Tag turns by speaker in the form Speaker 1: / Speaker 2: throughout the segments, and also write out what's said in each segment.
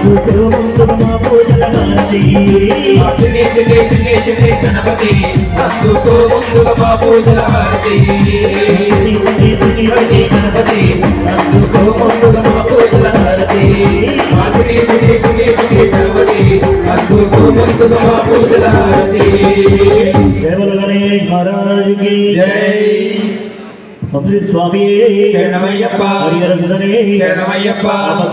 Speaker 1: మా పూజల హారతి గణపతి అందుకో ముందుగా మా పూజల హారతి గణపతి అందుకో ముందుగా మా పూజల హారతి గణపతి అందుకో ముందుగా మా పూజల హారతి కేవల గణేష్ మహారాజ్ की जय श्री स्वामी शरणमय्यप्प हरिहर सुधने शरणमय्यप्प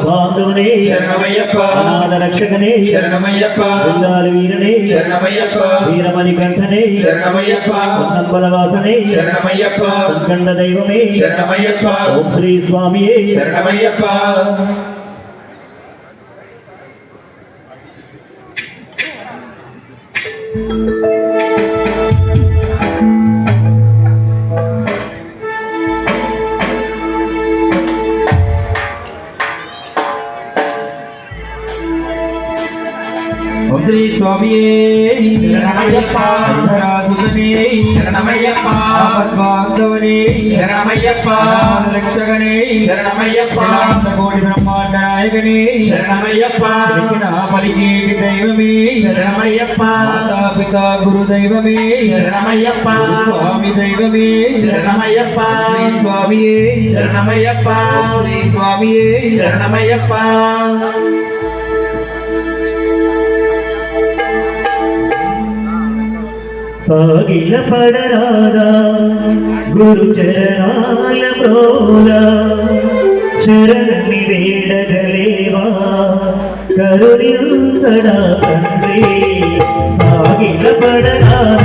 Speaker 1: बांधवने शरणमय्यप्प अनाथ रक्षकने शरणमय्यप्प विल्लाल वीरने शरणमय्यप्प वीरमणिकंठने शरणमय्यप्प नंबलवासने शरणमय्यप्प संकंड दैवमे शरणमय्यप्प ओम श्री स्वामी शरणमय्यप्प श्री स्वामी शरणमय्यप्प हरिहरासुतने शरणमय्यप्प आपद्बांधवने शरणमय्यप्प रक्षकने शरणमय्यप्प कोटि ब्रह्मांड नायकने शरणमय्यप्प पलिकेटि दैवमे शरणमय्यप्प माता पिता गुरुदैवमे शरणमय्यप्प स्वामी दैवमे शरणमय्यप्प श्री स्वामी शरणमय्यप्प श्री स्वामी शरणमय्यप्प सागिल पड़रादा गुरु चरणाल ब्रोला शरण वेडगलेवा करुणिंचडा तंद्री सागिल पड़रादा